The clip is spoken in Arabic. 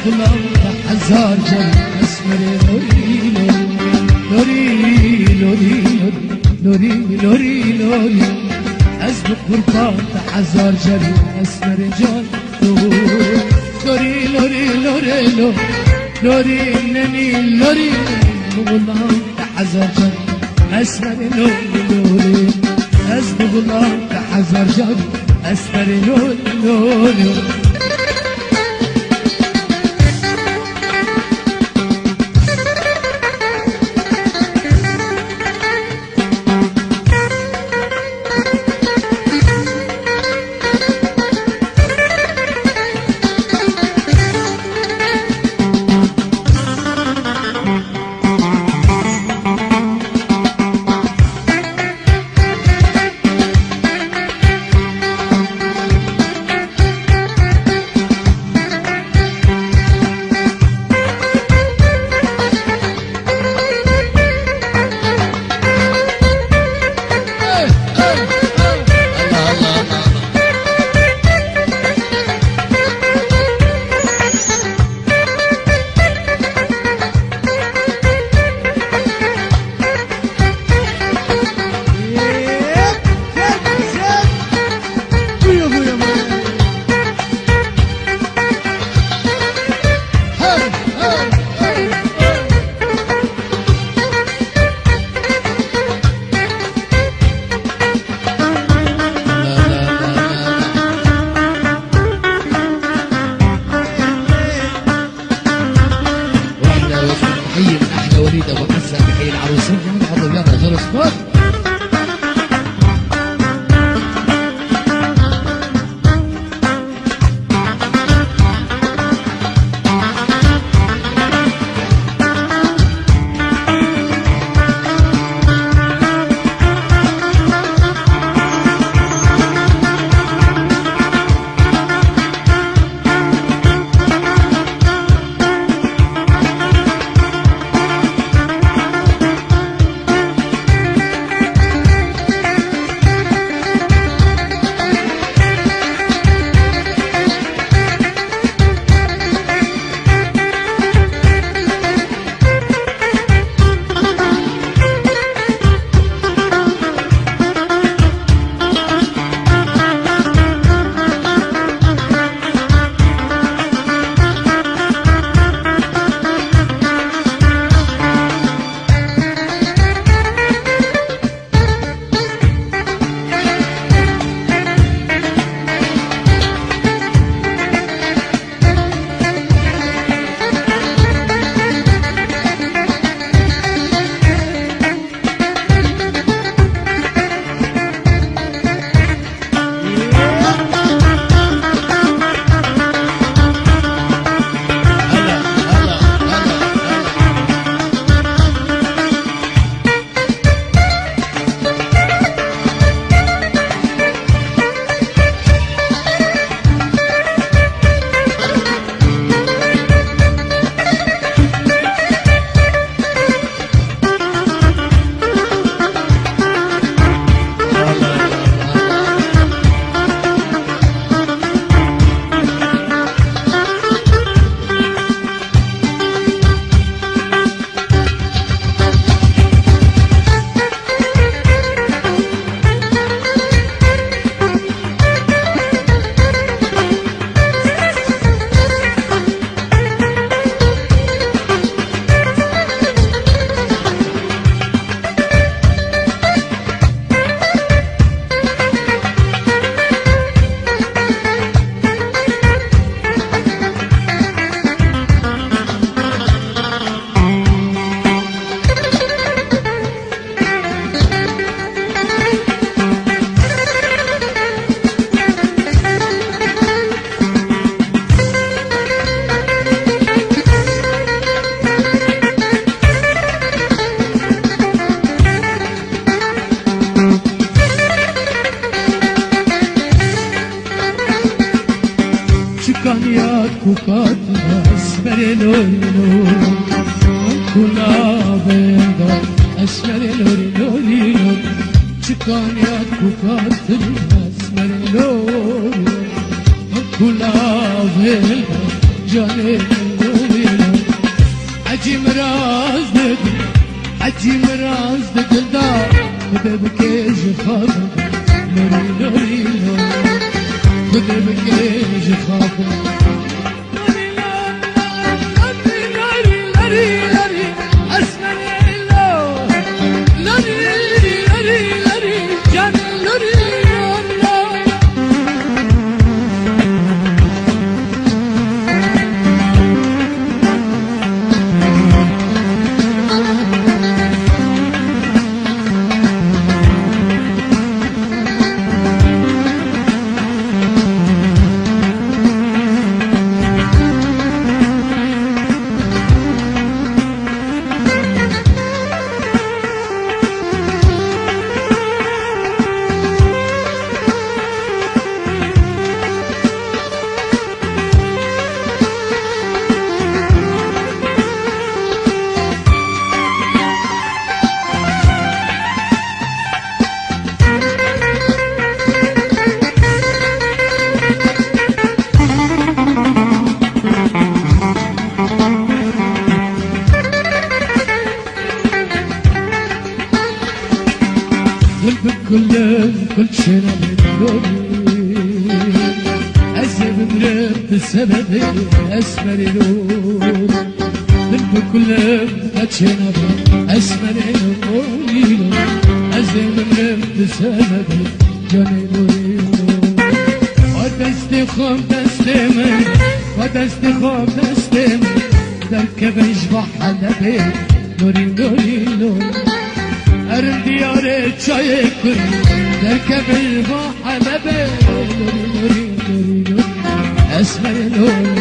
بغلامت هزار جل اسمر لوري لوري لوري لوري لوري از بقربانت هزار جل اسمر جل لوري لوري لوري لوري نني لوري بغلامت هزار جل اسمر لوري از بغلامت هزار جل اسمر لوري Kaniyat kukatma esmer lori kula benda esmer lori Kaniyat kukatma esmer lori kula benda cane نوری نوری حجی مراز دادی حجی مراز دادی بده بکش خواب نوری نوری نوری بده بکش خواب نوری نوری نوری نوری نوری اسمر نوری نوری نوری جان نوری كل شيء نبي أزيد مرد السبب أسمر لون قلب كل شيء نبي أسمر لون أزيد مرد السبب جميل ودستي خوب دستي من ودستي خوب دستي من دركب يشبح حلبي نوري نوري نوري أرم دياري çay kır derkeb el bahane be nuri nuri nuri nuri esmer nuri